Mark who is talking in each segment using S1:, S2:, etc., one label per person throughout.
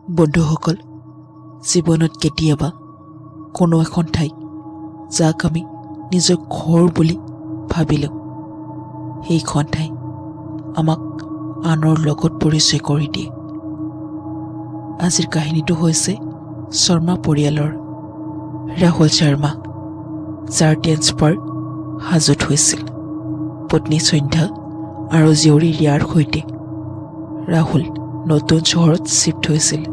S1: বন্ধুসকল, জীৱনত কেতিয়াবা কোনো এখন ঠাই যাক আমি নিজৰ ঘৰ বুলি ভাবিলেও সেইখন ঠাই আমাক আনৰ লগত পৰিচয় কৰি দিয়ে। আজিৰ কাহিনীটো হৈছে শৰ্মা পৰিয়ালৰ ৰাহুল শৰ্মা, যাৰ ট্ৰেন্সফাৰ হাজত হৈছিল। পত্নী সন্ধ্যা আৰু জীয়ৰী ৰিয়াৰ সৈতে ৰাহুল নতুন চহৰত শ্বিফ্ট হৈছিল।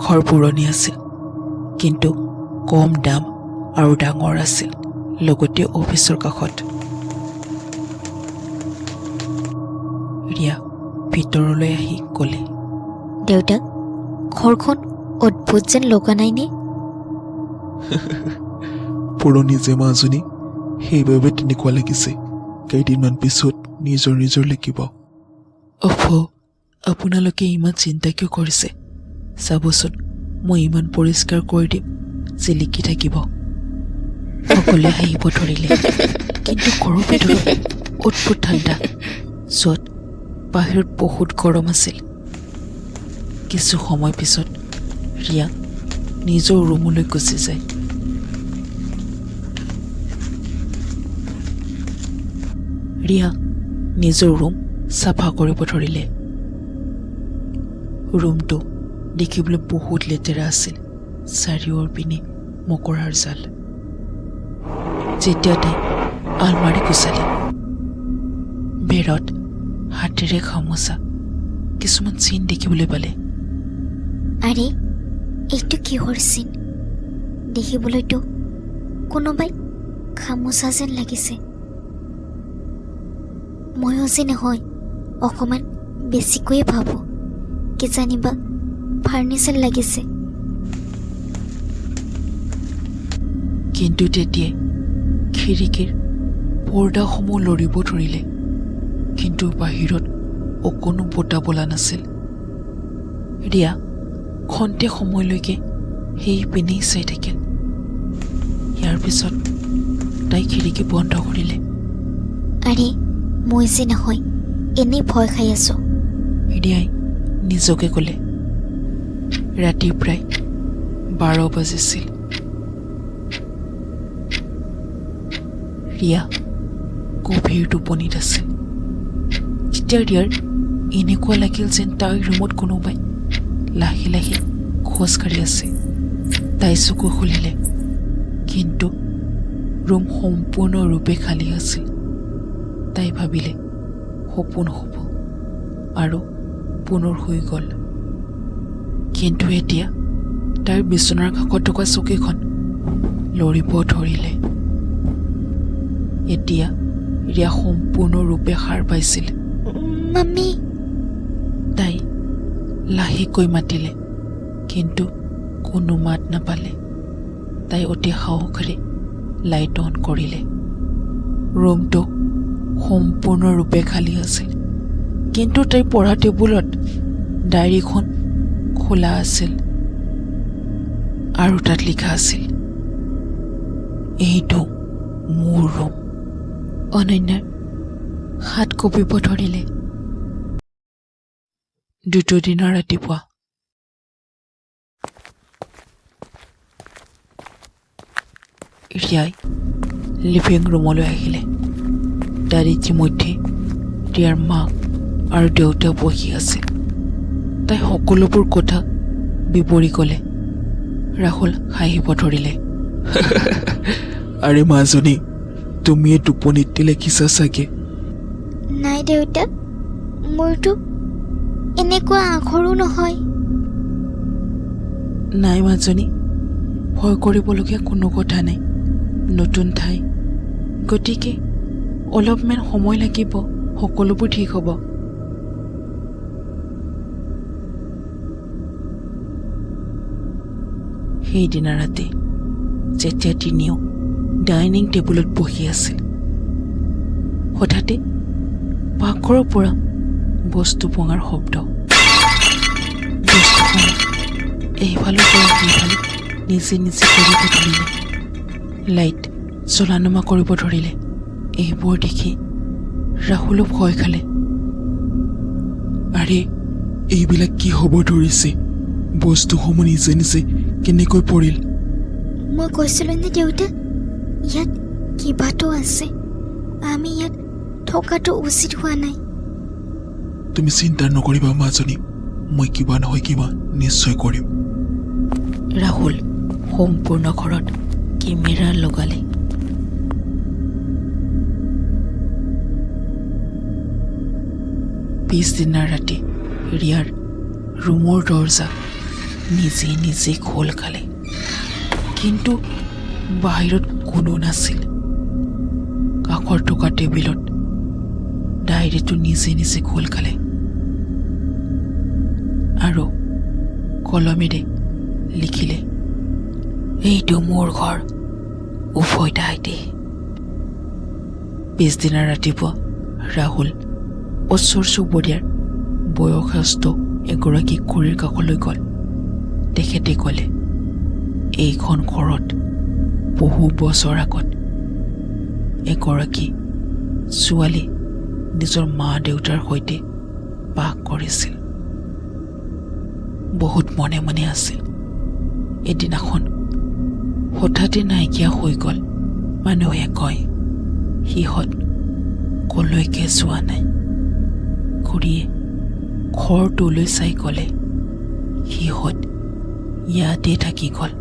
S1: ঘৰ পুৰণি আছিল, কিন্তু কম দাম আৰু ডাঙৰ আছিল, লগতে অফিচৰ কাষত। ৰিয়া ভিতৰলৈ আহি ক'লে,
S2: দেউতা, ঘৰখন অদ্ভুত যেন লগা নাইনে?
S3: পুৰণি যে মাজনী, সেইবাবে তেনেকুৱা লাগিছে। কেইদিনমান পিছত নিজৰ লাগিব।
S1: অফ, আপোনালোকে ইমান চিন্তা কিয় কৰিছে? চাবচোন, মই ইমান পৰিষ্কাৰ কৰি দিম, জিলিকি থাকিব। সকলোৱে হাঁহিব ধৰিলে, কিন্তু ঘৰৰ ভিতৰত অদ্ভুত ঠাণ্ডা, য'ত বাহিৰত বহুত গৰম আছিল। কিছু সময় পিছত ৰিয়া নিজৰ ৰুমলৈ গুচি যায়। ৰিয়া নিজৰ ৰুম চাফা কৰিব ধৰিলে। ৰুমটো দেখিবলৈ বহুত লেতেৰা আছিল, চাৰিওৰ পিনে মকৰাৰ জাল। যেতিয়া তাই আলমাৰি গুচালে, বেৰত হাতেৰে খামোচা কিছুমান চিন দেখিবলৈ পালে।
S2: আৰে, এইটো কিহৰ চিন? দেখিবলৈতো কোনোবাই খামোচা যেন লাগিছে। ময়ো যে নহয় অকণমান বেছিকৈয়ে ভাবোঁ, কিজানিবা ফাৰ্নিচাৰ লাগিছে।
S1: কিন্তু তেতিয়াই খিৰিকীৰ পৰ্দাসমূহ লৰিব ধৰিলে, কিন্তু বাহিৰত অকণো বতাহ বলা নাছিল। ৰিয়া খন্তে সময়লৈকে সেই পিনেই চাই থাকিল। ইয়াৰ পিছত তাই খিৰিকী বন্ধ কৰিলে।
S2: আৰে, মই যে নহয় এনেই ভয় খাই আছোঁ।
S1: ৰিয়াই নিজকে ক'লে। ৰাতি প্ৰায় 12 বাজিছিল। ৰিয়া গভীৰ টোপনিত আছিল। তেতিয়া ৰিয়াৰ এনেকুৱা লাগিল যেন তাইৰ ৰুমত কোনোবাই লাহে লাহে খোজকাঢ়ি আছে। তাই চকু খুলিলে, কিন্তু ৰুম সম্পূৰ্ণৰূপে খালী আছিল। তাই ভাবিলে সপোন হ'ব আৰু পুনৰ শুই গ'ল। কিন্তু এতিয়া তাইৰ বিচনাৰ কাষত থকা চকীখন লৰিব ধৰিলে। এতিয়া ৰিয়া সম্পূৰ্ণৰূপে সাৰ পাইছিল।
S2: মাম্মী,
S1: তাই লাহেকৈ মাতিলে, কিন্তু কোনো মাত নাপালে। তাই অতি সাহসেৰে লাইট অন কৰিলে। ৰুমটো সম্পূৰ্ণৰূপে খালী আছিল, কিন্তু তাইৰ পঢ়া টেবুলত ডায়েৰীখন খোলা আছিল আৰু তাত লিখা আছিল, এইটো মোৰ ৰুম। অনন্যাৰ হাত কঁপিব ধৰিলে। দ্বিতীয় ৰাতিপুৱা ৰিয়াই লিভিং ৰুমলৈ আহিলে। তাত ইতিমধ্যে ৰিয়াৰ মা আৰু দেউতা বহি আছিল। তাই সকলোবোৰ কথা বিৱৰি ক'লে। ৰাহুল হাঁহিব ধৰিলে।
S3: আৰে মাজনী, তুমিয়ে টোপনিত লিখিছা চাগে।
S2: নাই দেউতা, মোৰতো এনেকুৱা আখৰো নহয়।
S1: নাই মাজনী, ভয় কৰিবলগীয়া কোনো কথা নাই। নতুন ঠাই, গতিকে অলপমান সময় লাগিব, সকলোবোৰ ঠিক হ'ব। সেইদিনা ৰাতি যেতিয়া তিনিও ডাইনিং টেবুলত বহি আছিল, হঠাতে পাকঘৰৰ পৰা বস্তু ভঙাৰ শব্দ। বস্তুসমূহ এইফালৰ পৰা সেইফালে নিজে নিজে কৰিব ধৰিলে। লাইট জ্বলা নমা কৰিব ধৰিলে। এইবোৰ দেখি ৰাহুলো ভয় খালে।
S3: আৰে, এইবিলাক কি হ'ব ধৰিছে? বস্তুসমূহ নিজে নিজে কেনেকৈ পৰিল?
S2: মই কৈছিলোঁ নে দেউতা, ইয়াত কিবাটো আছে। আমি ইয়াত থকাটো উচিত হোৱা নাই।
S3: তুমি চিন্তা নকৰিবা মাজনী, মই কিবা নহয় কিবা নিশ্চয় কৰিম।
S1: ৰাহুল সম্পূৰ্ণ ঘৰত কেমেৰা লগালে। পিছদিনা ৰাতি ৰিয়াৰ ৰুমৰ দৰজা নিজে নিজে খোল খালে, কিন্তু বাহিৰত কোনো নাছিল। কাষৰ থকা টেবুলত ডায়েৰীটো নিজে নিজে খোল খালে আৰু কলমেৰে লিখিলে, এইটো মোৰ ঘৰ, উভতাই দে। পিছদিনা ৰাতিপুৱা ৰাহুল ওচৰ চুবুৰীয়াৰ বয়সস্থ এগৰাকী খুৰীৰ কাষলৈ গ'ল। তেখেতে ক'লে, এইখন ঘৰত বহু বছৰ আগত এগৰাকী ছোৱালী নিজৰ মা দেউতাৰ সৈতে বাস কৰিছিল। বহুত মনে মনে আছিল। এদিনাখন হঠাতে নাইকিয়া হৈ গ'ল। মানুহে কয় সিহঁত কলৈকে যোৱা নাই। খুৰীয়ে ঘৰটোলৈ চাই ক'লে, সিহঁত ইয়াতে থাকি গ'ল।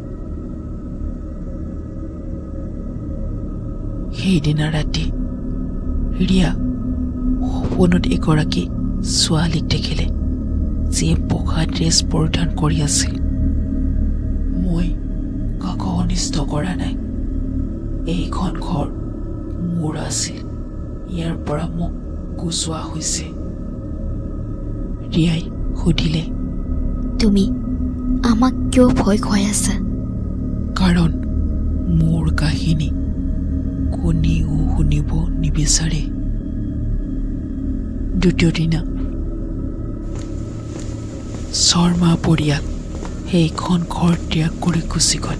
S1: সেইদিনা ৰাতি ৰিয়া সপোনত এগৰাকী ছোৱালীক দেখিলে, যিয়ে বগা ড্ৰেছ পৰিধান কৰি আছিল। মই কাকো অনিষ্ট কৰা নাই। এইখন ঘৰ মোৰ আছিল, ইয়াৰ পৰা মোক গুচোৱা হৈছে। ৰিয়াই সুধিলে,
S2: তুমি আমাক কিয় ভয় খুৱাই আছা?
S1: কাৰণ মোৰ কাহিনী কোনেও শুনিব নিবিচাৰে। দ্বিতীয় দিনা শৰ্মা পৰিয়াল সেইখন ঘৰ ত্যাগ কৰি গুচি গ'ল।